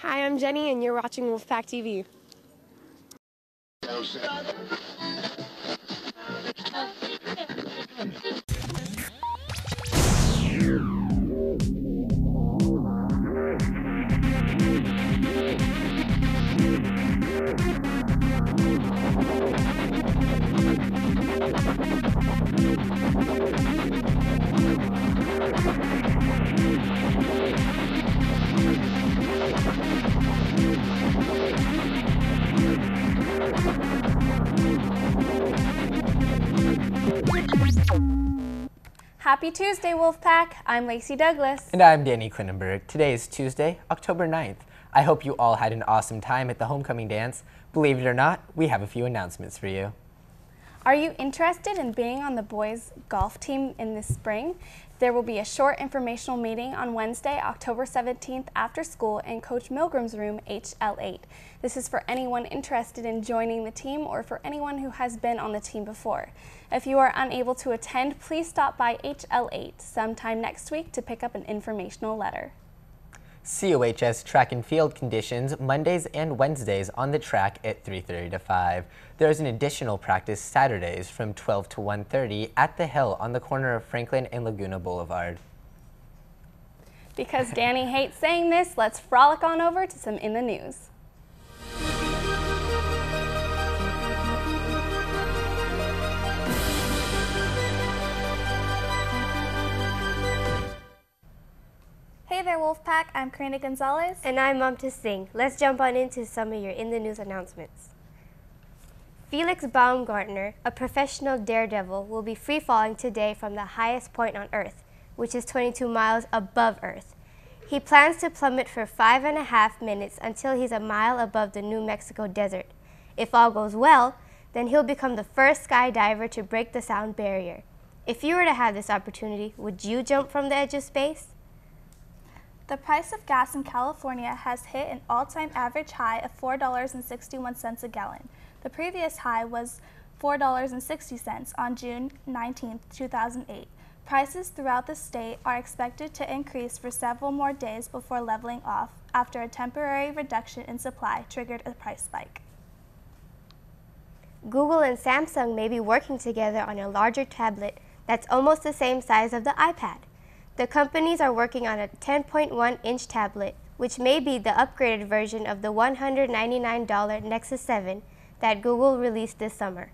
Hi, I'm Jenny, and you're watching Wolfpack TV. Happy Tuesday, Wolfpack! I'm Lacey Douglas. And I'm Danny Quinnenberg. Today is Tuesday, October 9th. I hope you all had an awesome time at the homecoming dance. Believe it or not, we have a few announcements for you. Are you interested in being on the boys' golf team in the spring? There will be a short informational meeting on Wednesday, October 17th after school in Coach Milgram's room, HL8. This is for anyone interested in joining the team or for anyone who has been on the team before. If you are unable to attend, please stop by HL8 sometime next week to pick up an informational letter. COHS track and field conditions Mondays and Wednesdays on the track at 3:30 to 5. There is an additional practice Saturdays from 12 to 1:30 at the Hill on the corner of Franklin and Laguna Boulevard. Because Danny hates saying this, let's frolic on over to some In the News. Hey there, Wolfpack. I'm Karina Gonzalez. And I'm Mamta Singh. Let's jump on into some of your In the News announcements. Felix Baumgartner, a professional daredevil, will be free-falling today from the highest point on Earth, which is 22 miles above Earth. He plans to plummet for 5.5 minutes until he's a mile above the New Mexico desert. If all goes well, then he'll become the first skydiver to break the sound barrier. If you were to have this opportunity, would you jump from the edge of space? The price of gas in California has hit an all-time average high of $4.61 a gallon. The previous high was $4.60 on June 19, 2008. Prices throughout the state are expected to increase for several more days before leveling off after a temporary reduction in supply triggered a price spike. Google and Samsung may be working together on a larger tablet that's almost the same size of the iPad. The companies are working on a 10.1-inch tablet, which may be the upgraded version of the $199 Nexus 7 that Google released this summer.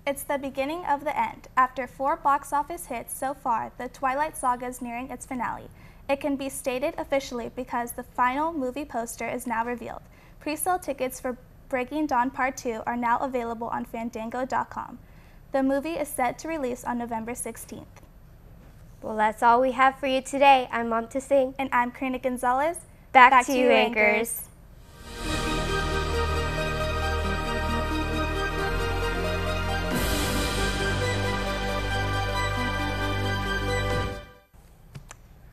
It's the beginning of the end. After 4 box office hits so far, the Twilight Saga is nearing its finale. It can be stated officially because the final movie poster is now revealed. Pre-sale tickets for Breaking Dawn Part 2 are now available on Fandango.com. The movie is set to release on November 16th. Well, that's all we have for you today. I'm Mamta Singh. And I'm Karina Gonzalez. Back to you, anchors.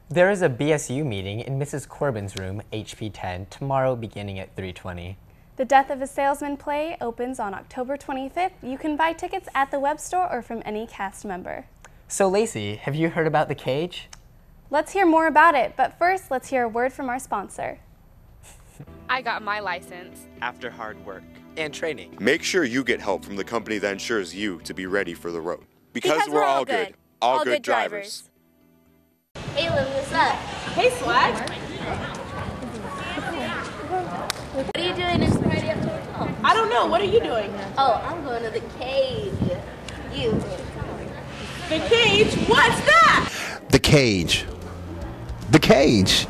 There is a BSU meeting in Mrs. Corbin's room, HP 10, tomorrow beginning at 3:20. The Death of a Salesman play opens on October 25th. You can buy tickets at the web store or from any cast member. So Lacey, have you heard about The Cage? Let's hear more about it, but first, let's hear a word from our sponsor. I got my license. After hard work And training. Make sure you get help from the company that insures you to be ready for the road. Because we're all good. good. All good drivers. Hey, Lynn, what's up? Hey, Swag. What are you doing this Friday after hotel? I don't know. What are you doing? Oh, I'm going to the cave. You. The Cage? What's that? The Cage. The Cage.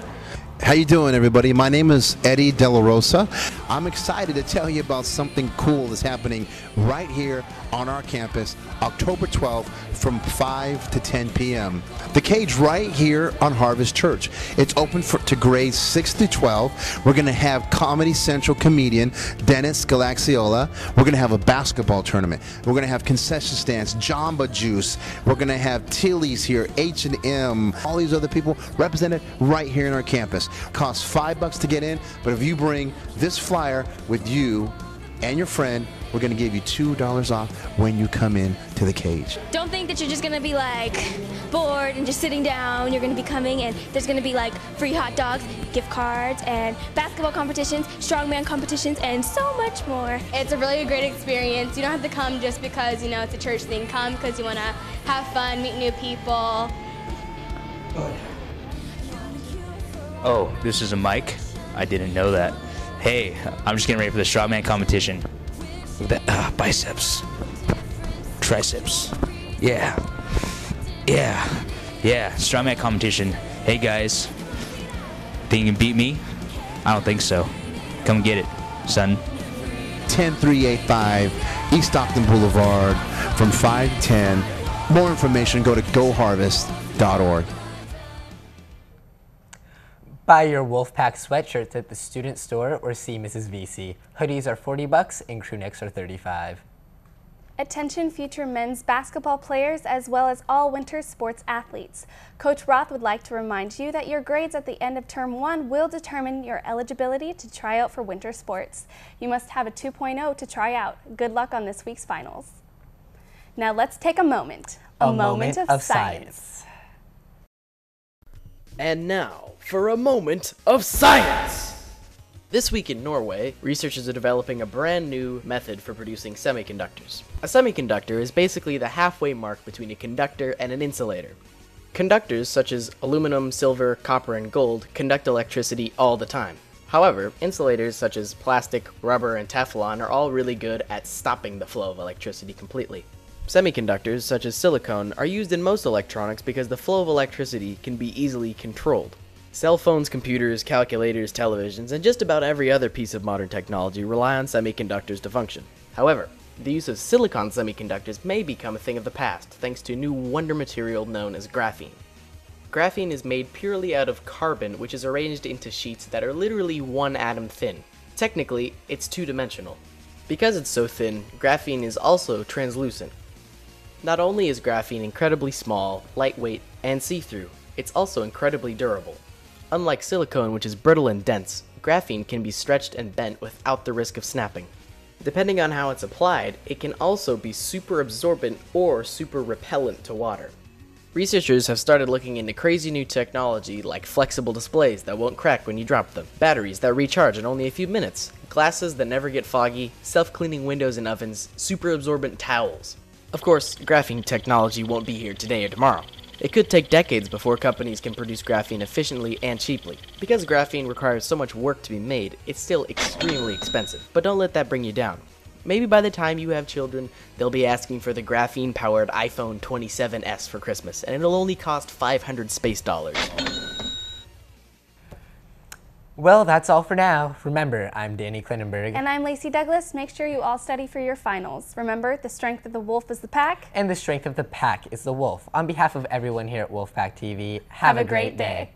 How you doing, everybody? My name is Eddie De La Rosa. I'm excited to tell you about something cool that's happening right here on our campus, October 12th from 5 to 10 p.m. The Cage right here on Harvest Church. It's open to grades 6 through 12. We're going to have Comedy Central comedian Dennis Galaxiola. We're going to have a basketball tournament. We're going to have concession stands, Jamba Juice. We're going to have Tilly's here, H&M, all these other people represented right here in our campus. Costs $5 to get in, but if you bring this flyer with you, and your friend, we're going to give you $2 off when you come in to the cage. Don't think that you're just gonna be like bored and just sitting down. You're gonna be coming and there's gonna be like free hot dogs, gift cards, and basketball competitions, strongman competitions, and so much more. It's a really great experience. You don't have to come just because, you know, it's a church thing. Come because you want to have fun, meet new people. Oh, this is a mic? I didn't know that. Hey, I'm just getting ready for the strongman competition. Look at that, biceps, triceps, yeah, strongman competition. Hey guys, think you can beat me? I don't think so. Come get it, son. 10385 East Stockton Boulevard from 5 to 10. More information, go to goharvest.org. Buy your Wolfpack sweatshirts at the student store or see Mrs. VC. Hoodies are $40 and crew necks are $35. Attention future men's basketball players as well as all winter sports athletes. Coach Roth would like to remind you that your grades at the end of term 1 will determine your eligibility to try out for winter sports. You must have a 2.0 to try out. Good luck on this week's finals. Now let's take a moment. A moment of science. And now, for a moment of science! This week in Norway, researchers are developing a brand new method for producing semiconductors. A semiconductor is basically the halfway mark between a conductor and an insulator. Conductors, such as aluminum, silver, copper, and gold, conduct electricity all the time. However, insulators such as plastic, rubber, and Teflon are all really good at stopping the flow of electricity completely. Semiconductors, such as silicone, are used in most electronics because the flow of electricity can be easily controlled. Cell phones, computers, calculators, televisions, and just about every other piece of modern technology rely on semiconductors to function. However, the use of silicon semiconductors may become a thing of the past thanks to a new wonder material known as graphene. Graphene is made purely out of carbon, which is arranged into sheets that are literally one atom thin. Technically, it's two-dimensional. Because it's so thin, graphene is also translucent. Not only is graphene incredibly small, lightweight, and see-through, it's also incredibly durable. Unlike silicone, which is brittle and dense, graphene can be stretched and bent without the risk of snapping. Depending on how it's applied, it can also be super absorbent or super repellent to water. Researchers have started looking into crazy new technology like flexible displays that won't crack when you drop them, batteries that recharge in only a few minutes, glasses that never get foggy, self-cleaning windows and ovens, super absorbent towels. Of course, graphene technology won't be here today or tomorrow. It could take decades before companies can produce graphene efficiently and cheaply. Because graphene requires so much work to be made, it's still extremely expensive. But don't let that bring you down. Maybe by the time you have children, they'll be asking for the graphene-powered iPhone 27s for Christmas, and it'll only cost 500 space dollars. Well, that's all for now. Remember, I'm Danny Klinenberg. And I'm Lacey Douglas. Make sure you all study for your finals. Remember, the strength of the wolf is the pack. And the strength of the pack is the wolf. On behalf of everyone here at Wolfpack TV, have a great day.